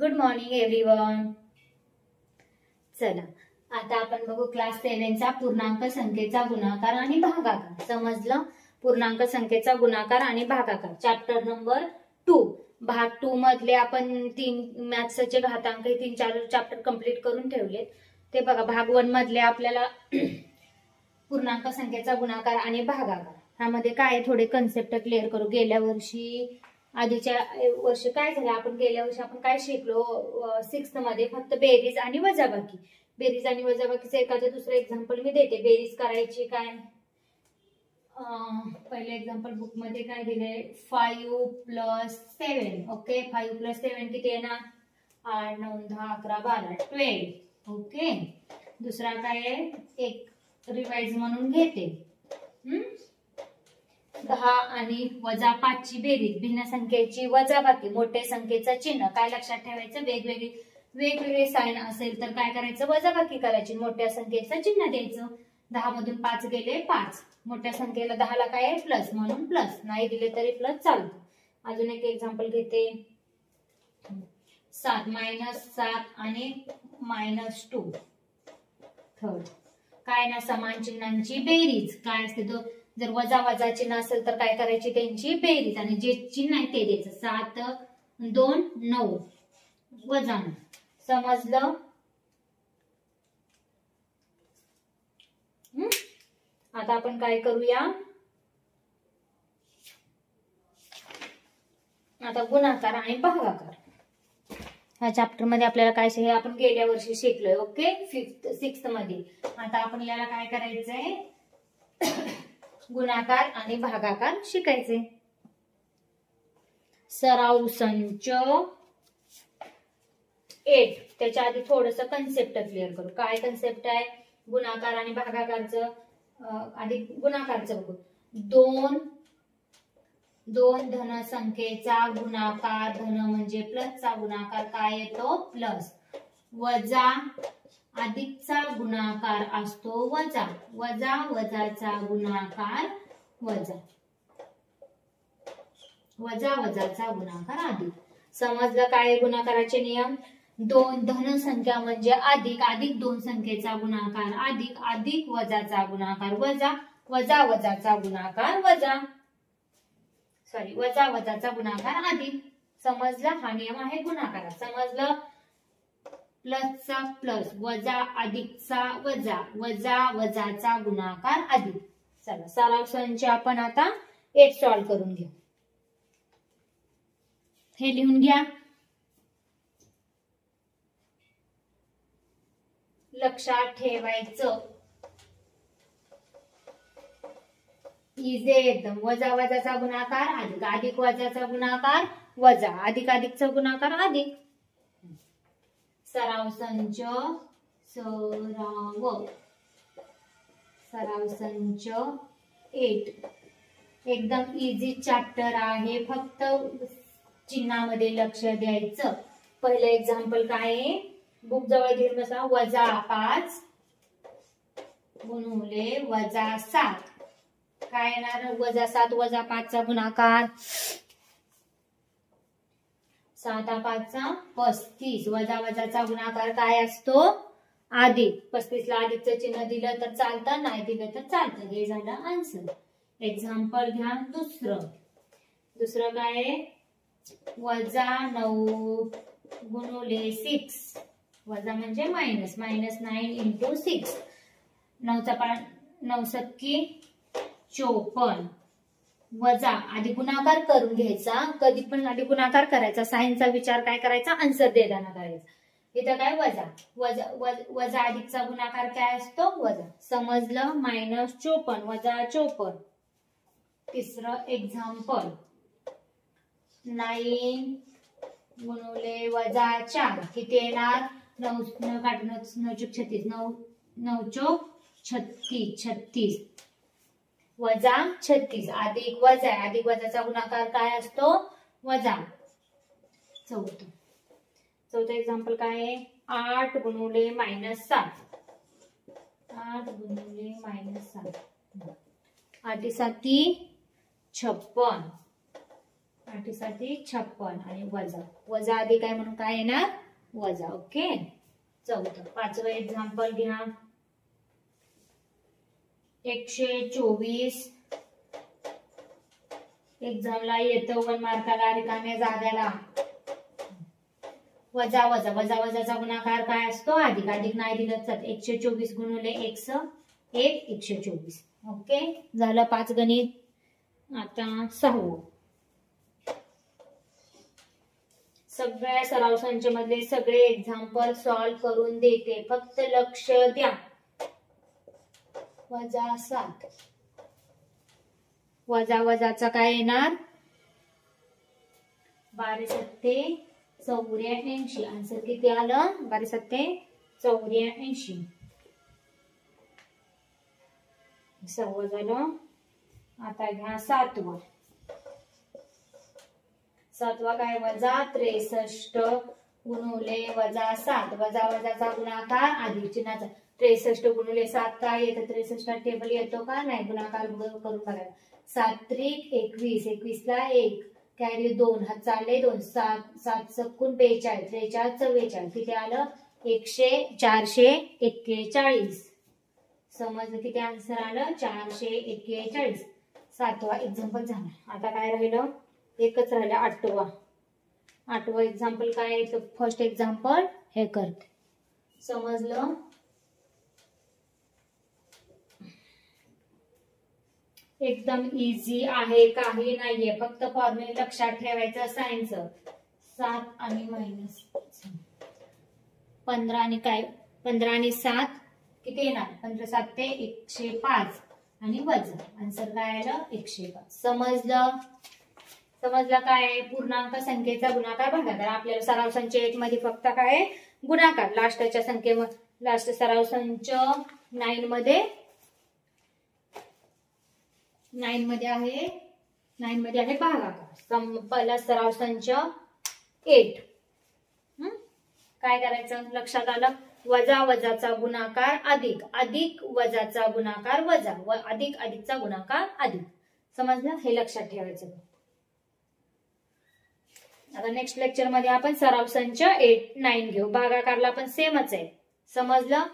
Good morning everyone. चला आता आपण बघू क्लास 7 चा पूर्णांक संख्येचा गुणाकार आणि भागाकार. समजलं? पूर्णांक संख्येचा गुणाकार आणि भागाकार चॅप्टर नंबर 2. भाग 2 मधले आपण 3 मॅथ्सचे घातांक 3-4 चॅप्टर कंप्लीट करून ठेवलेत. ते बघा भाग 1 मधले आपल्याला पूर्णांक संख्येचा गुणाकार आणि भागाकार ह्यामध्ये काय थोडे कन्सेप्ट क्लिअर करू. गेल्या वर्षी आधीच्या वर्षी काय झालं, आपण गेल्या वर्षी आपण काय शिकलो 6th मध्ये फक्त बेरीज आणि वजाबाकी. बेरीज आणि वजाबाकीचं एखादं दुसरं एक्झाम्पल मी देते. बेरीज करायची काय, पहिले एक्झाम्पल बुक मध्ये काय दिले 5 + 7. ओके, 5 + 7 किती येणार 8, 9, 10, 11, 12, 12. ओके, दुसरा काय आहे एक रिवाइज म्हणून घेते 10 आणि -5 ची बेरीज, भिन्न संख्येची वजाबाकी, मोठ्या संख्येचं चिन्ह. काय लक्षात ठेवायचं, वेगवेगळे साइन असेल तर काय करायचं वजाबाकी करायची, मोठ्या संख्येचं चिन्ह द्यायचं. 10 मधून 5 गेले 5, मोठ्या संख्येला 10 ला काय आहे प्लस म्हणून प्लस, नाही दिले तरी प्लस चालतं. अजून एक एक्झाम्पल घेते 7 -7 आणि -2 थर्ड. काय ना समान चिन्हांची बेरीज काय असते, तो जर वजा चिन्ह असेल तर काय करायची त्यांची बेरीज आणि जे चिन्ह आहे ते द्यायचं. 7, 2, 9 वजा 9. समजलं? आता आपण काय करूया, आता गुणाकार आणि भागाकार ह्या चॅप्टर मध्ये आपल्याला काय हे आपण गेल्या वर्षी शिकलोय. ओके, 6th मध्ये. आता आपण याला काय करायचंय गुणाकार आणि भागाकार शिकायचे. सराव संच 8. त्याच्या आधी थोडस कन्सेप्ट क्लिअर करू. काय कन्सेप्ट आहे गुणाकार आणि भागाकारचं, आधी गुणाकारचं बघू. दोन धन संख्येचा गुणाकार, धन म्हणजे प्लसचा गुणाकार काय येतो प्लस, वजा अधिकचा गुणाकार असतो वजा, वजाचा गुणाकार वजा, वजाचा गुणाकार अधिक. समजलं काय गुणाकाराचे नियम. 2 धन संख्या म्हणजे अधिक दोन संख्येचा गुणाकार अधिक वजाचा गुणाकार वजाचा गुणाकार वजाचा गुणाकार अधिक. समजलं? हा नियम आहे गुणाकारात. समजलं? प्लसचा प्लस, वजा अधिकचा वजाचा गुणाकार अधिक. चला सराव संच आपण आता 8 सॉल्व करून घेऊ. हे लिहून घ्या. लक्षात ठेवायचं इझी एकदम. वजाचा गुणाकार अधिक वजाचा गुणाकार वजा, अधिकचा गुणाकार अधिक. सराव संच संच 8 एकदम इझी चॅप्टर आहे, फक्त चिन्हामध्ये लक्ष द्यायचं. पहिलं एक्झाम्पल काय आहे, बुक जवळ घेऊन बसा. -5 गुणुले -7 काय येणार, -7 -5 चा गुणाकार 7 5 35, वजाचा गुणाकार काय असतो अधिक. 35 ला अधिकचं चिन्ह दिलं तर चालतं, नाही दिलं तर चालतं. हे झालं आन्सर. एक्झाम्पल घ्या दुसरं काय आहे, -9 गुणुले 6, वजा म्हणजे मायनस 9 × 6, 9 7 54, वजा आधी गुणाकार करून घ्यायचा. कधी पण आधी गुणाकार करायचा, साइनचा विचार काय करायचा आन्सर देताना करायचा. इथं काय वजा अधिकचा गुणाकार काय असतो वजा. समजलं? -54 वजा 54. तिसरं एक्झाम्पल 9 गुणुले -4 किती येणार, 9 काढून 9 चूक 36, 9 चूक 36, वजा 36 अधिक वजाचा गुणाकार काय असतो वजा. चौथं एक्झाम्पल काय आहे, 8 गुणुले -7, 8 गुणुले -7, 8 7 56, 8 56 आणि वजा वजा अधिक काय म्हणून काय येणार वजा. ओके. चौथं 5वं एक्झाम्पल घ्या. 124 एक्झामला येतं 1 मार्काला रिकाम्या जाग्याला. वजा वजा वजा वजाचा गुणाकार काय असतो अधिक. अधिक नाही दिलं तर 124 गुणिले x 1 124. ओके. झालं 5 गणित. आता 6वं. सगळ्या सराव संचमधले सगळे एक्झाम्पल सॉल्व करून देते, फक्त लक्ष द्या. वजा 7 वजा वजाचा काय येणार 12 7 84. आन्सर किती आलं 12 7 84. 6वं झालं. आता घ्या 7वं. 7वां काय वजा 63 गुणिले वजा 7 वजा वजाचा गुणाकार अधिक चिन्हाचा. 63 गुणिले 7 काय येतं 63 टेबल येतो का नाही गुणाकार करून बघा. 7 त्रिक 21 21 ला 1 कॅरी 2 हात चालले 2 7 7 सकून 42 43 44 किती आलं 441. समजलं किती आन्सर आलं 441. 7वा एक्झाम्पल झाला. आता काय राहिलं एकच राहिलं 8वा. 8वं एक्झाम्पल काय आहे फर्स्ट एक्झाम्पल हे करते. समजलं. एकदम इझी आहे काही नाहीये फक्त फॉर्म्युले लक्षात ठेवायचं. सायन्स 7 आणि मायनस 15 आणि काय 15 आणि 7 किती येणार 15 7 ते 105 आणि वजा आन्सर काय आलं 105. समजलं. समजलं काय पूर्णांक संख्येचा गुणाकार भागाकार. आपल्याला सराव संच 1 मध्ये फक्त काय गुणाकार. लास्टच्या संख्येमध्ये लास्ट सराव संच 9 मध्ये आहे 9 मध्ये आहे भागाकार. पहिला सराव संच 8. काय करायचं लक्षात आलं वजा वजाचा गुणाकार अधिक अधिक वजाचा गुणाकार वजा व अधिक अधिकचा गुणाकार अधिक. समजलं हे लक्षात ठेवायचं. आता नेक्स्ट लेक्चर मध्ये आपण सराव संच 8 9 घेऊ. भागाकारला पण सेमच आहे. समजलं.